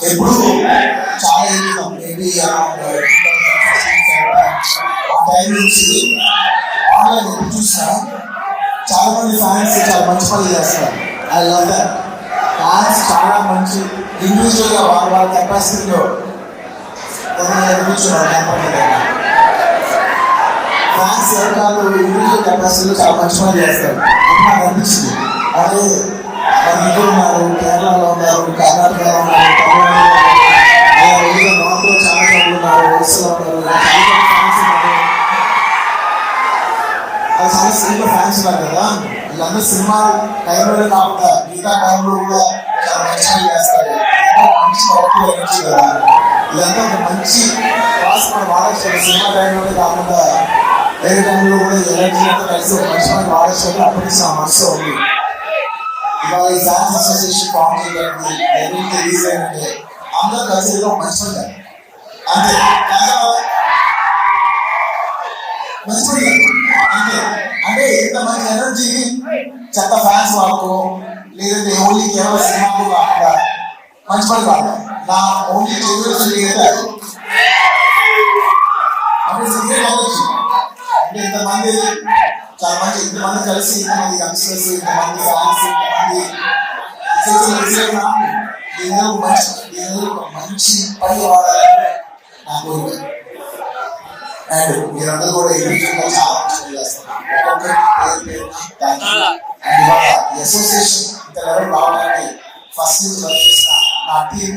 ఎప్పుడు చాలా ఎదుగుతాం. మేబీ ఆ టైం నుంచి ఆన్లైన్ ఎప్పుడు చూసినా చాలా మంది ఫ్యాన్స్ చాలా మంచి పనులు చేస్తారు. I love that. ఫ్యాన్స్ చాలా మంచి ఇండివిజువల్గా వాళ్ళ కెపాసిటీలో కూర్చున్నారు. ఫ్యాన్స్ ఎవరు ఇండివిజువల్ కెపాసిటీలో చాలా మంచి పనులు చేస్తారు. నాకు అనిపించింది అదే మన ఇంట్లో ఉన్నారు, కేరళలో ఉన్నారు, కర్ణాటకలో ఉన్నారు, తమిళనాడులో నార్త్లో చాలా మంది ఉన్నారు, ఒరిస్సాలో ఉన్నారు, ఫ్యాన్స్ ఉన్నారు. అది చాలా సినిమా ఫ్యాన్స్ ఉన్నారు కదా, వీళ్ళందరూ సినిమా టైంలోనే కాకుండా మిగతా టైంలో కూడా చాలా మంచి చేస్తారు. మంచి వర్క్ కదా, ఇదంతా ఒక మంచి క్లాస్ మనం వాడచ్చు. సినిమా టైంలోనే కాకుండా వేరే టైంలో కూడా ఎలర్జీతో కలిసి ఒక మంచి మనకి వాడచ్చు. అప్పటి నుంచి నా మనసులో ఉంది. ఇవాళ ఈ ఫ్యాన్స్ అసోసియేషన్ ఫామ్ చేయడానికి ఎవరికి రీజన్ అంటే అందరూ కలిసి ఏదో మంచి పని అంతే. మంచి పని అంతే. అంటే ఇంత మంచి ఎనర్జీ చెత్త ఫ్యాన్స్ వాళ్ళకు లేదంటే ఓన్లీ కేవలం సినిమాకు కాకుండా మంచి పని కాదు. నా ఓన్లీ అంటే అంటే ఇంతమంది చాలా మంచి ఇంతమంది కలిసి ఇంతమంది యంగ్స్టర్స్ ఇంతమంది ఫ్యాన్స్ మంచి పని వాడాలని నా కోరిక. అండ్ మీరందరూ కూడా ఇండివిజువల్గా చాలా మంచి చేస్తారు. అండ్ ఇవాళ ఈ అసోసియేషన్ ఇంత లెవెల్ రావడానికి ఫస్ట్ నుంచి వర్క్ చేసిన నా టీం,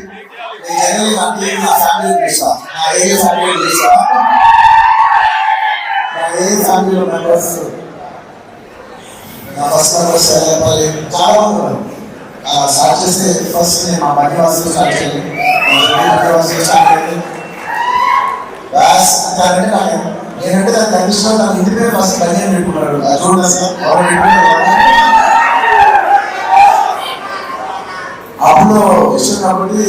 నేను జనరల్ నా టీం నా ఫ్యామిలీ పిలుస్తాను, నా ఏరియా ఫ్యామిలీ పిలుస్తాను. నా ఏరియా ఫ్యామిలీలో మెంబర్స్ నా ఫస్ట్ మెంబర్స్ చాలా మంది ఉన్నారు. స్టార్ట్ చేస్తే ఫస్ట్ నేను మా బన్నివాసులు స్టార్ట్ చేయాలి. నేనంటే దాని కండిషన్ తన ఇంటి పేరు ఫస్ట్ బన్నీ అని పెట్టుకున్నాడు. చూడండి సార్, అప్పుడు ఇష్టం కాబట్టి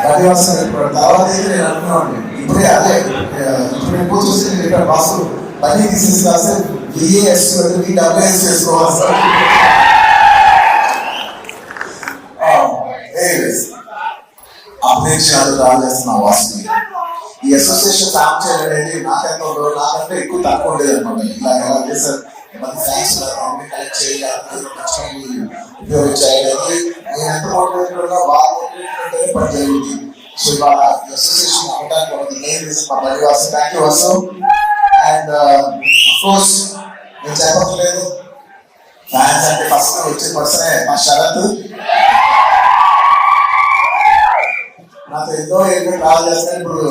బన్నివాసం పెట్టుకున్నాడు. తర్వాత అయితే నేను అనుకున్నాను ఇప్పుడే అదే ఇప్పుడు ఎక్కువ చూసి నేను ఇక్కడ బాసు బన్నీ తీసేసి రాస్తే బిఏఎస్ డబ్ల్యూఎస్ చేసుకోవాలి సార్. అభినేషాలు రాజేస్తున్న వాసుని ఈ అసోసియేషన్ ఫామ్ చేయడం అనేది నాకంటే ఎక్కువ తక్కువ ఉండేది అనమాట. ఇలా ఎలా చేశారు మంది ఫ్యాన్స్ కలెక్ట్ చేయాలి, ఉపయోగించాలి. నేను ఎంత మోటివేటెడ్గా బాగా మోటివేటెడ్ పని జరిగింది. సో ఇవాళ ఈ అసోసియేషన్ అవ్వడానికి మెయిన్ రీజన్ మా Bunny Vasu. Thank you Vasu. And of course నేను చెప్పట్లేదు, ఫ్యాన్స్ అంటే ఫస్ట్ వచ్చే పర్సనే మా శరత్. నాతో ఎన్నో ఎన్నో ట్రావెల్ చేస్తాను. ఇప్పుడు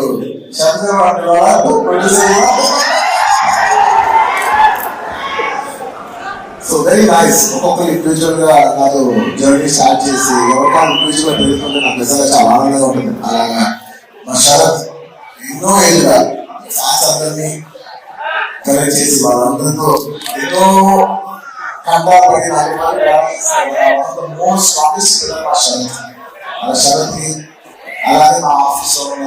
సో వెరీ నైస్. ఒక్కొక్కరు ఇండివిజువల్ గా నాతో జర్నీ స్టార్ట్ చేసి ఎవరికైనా ఇండివిజువల్ గా పెరుగుతుంటే నాకు నిజంగా చాలా ఆనందంగా ఉంటుంది. అలాగా మా శరత్ ఎన్నో ఏళ్ళుగా ఫ్యాన్స్ అందరినీ కలెక్ట్ చేసి వాళ్ళందరితో ఎన్నో కంటాపడి మోస్ట్ స్ట్రాంగెస్ట్ మా శరత్. ఆ శరత్కి అలాగే మా ఆఫీస్లో ఉన్న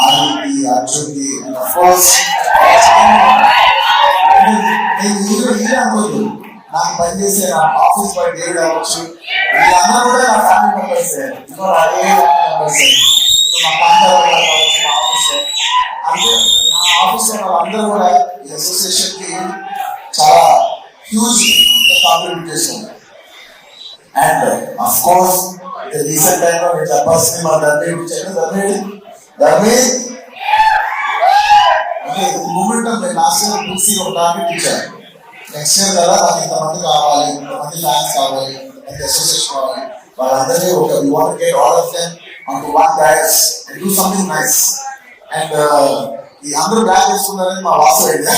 ఆర్కి అర్జున్కి అనుకోదు, నాకు పనిచేసే నా ఆఫీస్ బాయ్ డేవిడ్ అవ్వచ్చు, వీళ్ళందరూ కూడా నా ఫ్యామిలీ మెంబర్స్. అదే మెంబర్స్ మా కాంటాక్ట్ కావచ్చు మా ఆఫీస్. అంటే నా ఆఫీస్లో వాళ్ళందరూ కూడా ఈ అసోసియేషన్కి చాలా హ్యూజ్ కాంట్రిబ్యూట్ చేస్తున్నారు. అండ్ అఫ్ కోర్స్ రీసెంట్ టైంలో నేను చెప్పాల్సింది మా ధర్మే అంటే మూమెంట్ నేను లాస్ట్ ఇయర్ పూర్తి ఒక టార్గెట్ ఇచ్చాను. నెక్స్ట్ ఇయర్ కదా నాకు ఇంతమంది కావాలి, ఇంతమంది ఫ్యాన్స్ కావాలి, ఇంతమంది అసోసియేషన్ కావాలి, వాళ్ళందరినీ ఒక you want get all of them onto one dais and do something nice. And ఈ అందరూ బ్యాగ్ వేసుకున్నారని మా వాసు అయితే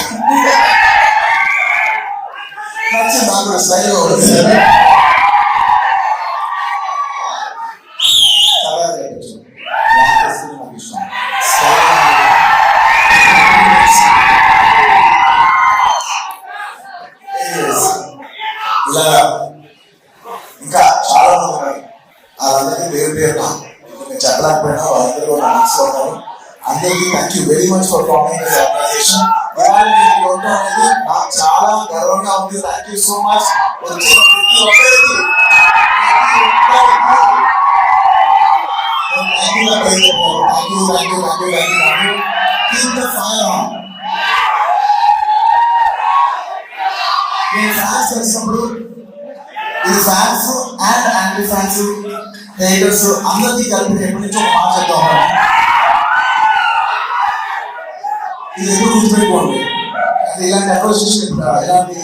నచ్చింది. నాకు కూడా స్టైల్ ఇలా ఇంకా చాలా మంది ఉన్నారు. వాళ్ళందరికీ పేరు పేరున నేను చెప్పలేకపోయినా వాళ్ళందరూ నా మనసులో ఉన్నారు. అందరికీ thank you very much for forming this organisation. అనేది నాకు చాలా గర్వంగా ఉంది. Thank you so much. వచ్చిన ప్రతి ఒక్కరికి గట్టిగా పేరు చెప్పారు. Thank you. Keep the fire on. నేను ఫ్యాన్స్ వచ్చినప్పుడు ఇది fans and anti fans haters అందరికీ కలిపి ఎప్పటి నుంచో ఒక మాట చెప్తా ఉన్నాను. ఇది ఎప్పుడు గుర్తుపెట్టుకోండి. అది ఇలాంటి అప్రోచేషన్ ఇలాంటి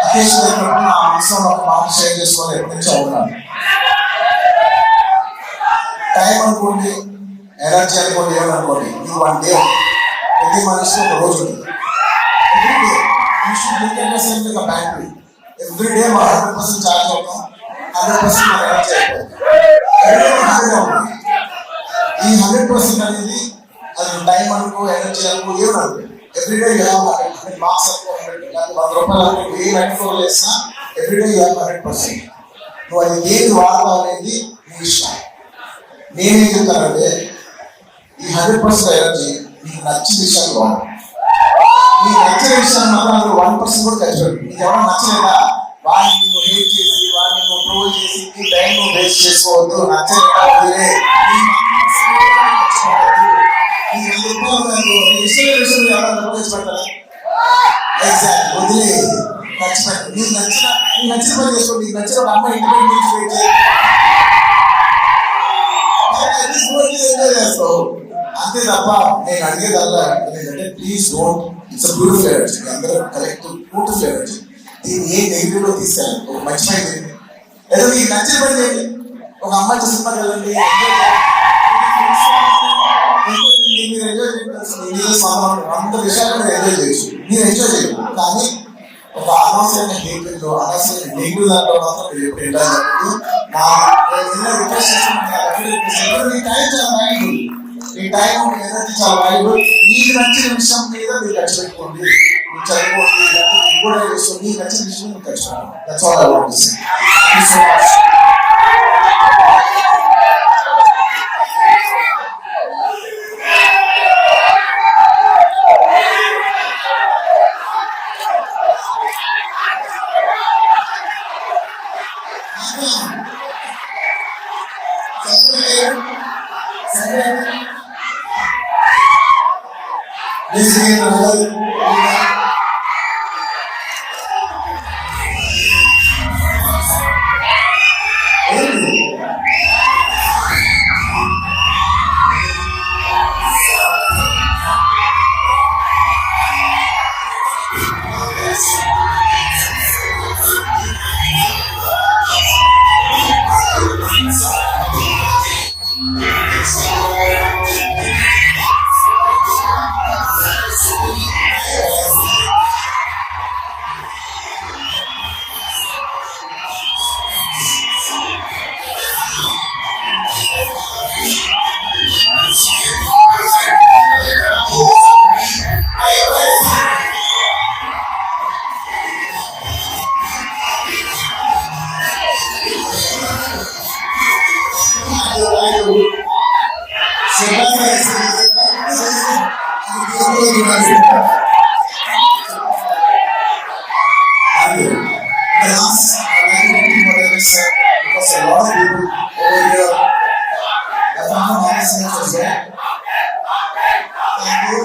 అకేషన్ అయినప్పుడు నా మనసులో ఒక మాట షేర్ చేసుకోవాలి ఎప్పటి నుంచో అవుతున్నాను. టైం అనుకోండి, ఎనర్జీ అనుకోండి, ఏమనుకోండి, ఇది 1 డే. ప్రతి మనిషికి ఒక రోజు ఉంటుంది. బ్యాటరీ ఎవ్రీ డే మా 100% ఛార్జ్ అవుతాం, 100% మన ఎనర్జీ అయిపోతుంది. ఈ 100% అనేది అది టైం అనుకో, ఎనర్జీ అనుకో, ఏమనుకో, ఎవ్రీడే యూ హ్యావ్ 100 మార్క్స్ అనుకో, 100 రూపాయలు అనుకో, ఏ మెట్రోలు వేసినా ఎవ్రీడే యూ హ్యావ్ 100%. నువ్వు అది ఏది వాడతావు అనేది నీ ఇష్టం. నేనేం చెప్తానంటే ఈ 100% ఎనర్జీ నీకు నచ్చిన విషయాలు వాడు. నీకు నచ్చిన విషయాన్ని మాత్రం 1% కూడా ఖర్చు పెట్టు. నీకు ఎవరైనా నచ్చలేదా వాడిని నువ్వు హేట్ చేసి, వాడిని నువ్వు ట్రోల్ చేసి నీ టైం నువ్వు వేస్ట్ చేసుకోవద్దు. నచ్చలేదా వదిలే. నీకు 100 రూపాయలు నీ ఇష్టమైన విషయం ఎవరైనా ఖర్చు పెడతారా? ఎగ్జాక్ట్, వదిలే, ఖర్చు పెట్టు. నీకు నచ్చిన పని చేసుకో. నీకు నచ్చిన ఒక అమ్మాయి ఇంటి ఎంజాయ్ చేస్తావు అంతే తప్ప నేను అడిగేదల్లా ఏంటంటే please don't, it's beautiful energy. అందరూ కలెక్ట్ బ్యూటిఫుల్ ఎనర్జీ. దీన్ని ఏ నెగిటివ్ లో తీసుకెళ్ళండి. ఒక మంచి పని చేయండి, ఏదో మీకు నచ్చిన పని చేయండి. ఒక అమ్మాయి సినిమా వెళ్ళండి, మీరు ఎంజాయ్ చేయాలి. అంత విషయాలు మీరు ఎంజాయ్ చేయొచ్చు, మీరు ఎంజాయ్ చేయాలి. కానీ ఒక అనవసరమైన హేట్రెడ్ లో, అనవసరమైన నెగిటివ్ దాంట్లో మాత్రం మీరు ఎప్పుడు ఎంజాయ్ చేయండి. మీ టైం చాలా వాల్యుబుల్, మీ టైం ఎనర్జీ చాలా వాల్యుబుల్. మీకు నచ్చిన విషయం మీద మీరు ఖర్చు పెట్టుకోండి, మీరు చదువుకోండి, కూడా చేసుకోండి. మీకు నచ్చిన విషయం మీరు ఖర్చు పెట్టుకోండి. That's all I want to say. Thank you so much. Because a lot of people over here have not honest as well. Thank you.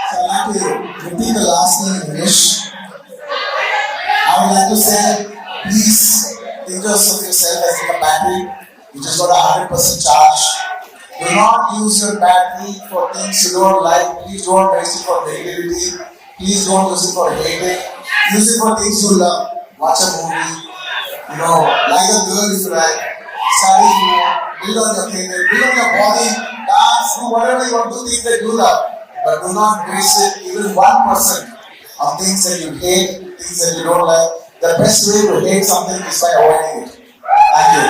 So I'd like to repeat the last thing in English. I would like to say, please think of yourself as like a battery. You just got a 100% charge. Do not use your battery for things you don't like. Please don't waste it for negativity. Please don't use it for hating. Use it for things you love. Watch a movie. Like a girl if you like. Study, build on your career, build on your body, dance, do whatever you want to do, things that you love. But do not waste it even 1% on things that you hate, things that you don't like. The best way to hate something is by avoiding it. Thank you.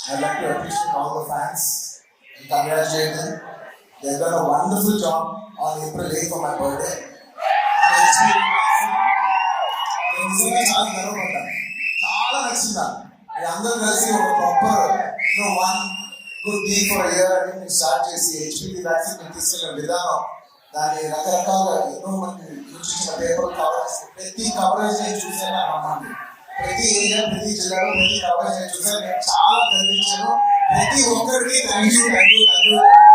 I'd like to appreciate all the fans and congratulate them. They've done a wonderful job on April 8th for my birthday. చాలా నచ్చిందా మీ అందరూ కలిసి ఒక proper one good deal for year అని మీరు start చేసి HPV vaccine మీరు తీసుకెళ్ళిన విధానం, దాని రకరకాల ఎన్నో మంది చూసిన పేపర్ కవరేజ్, ప్రతి కవరేజ్ నేను చూసాను నమ్మండి. ప్రతి ఏరియా, ప్రతి జిల్లాలో, ప్రతి కవరేజ్ చూసారు. నేను చాలా గర్వించాను. ప్రతి ఒక్కరికి థ్యాంక్ యూ.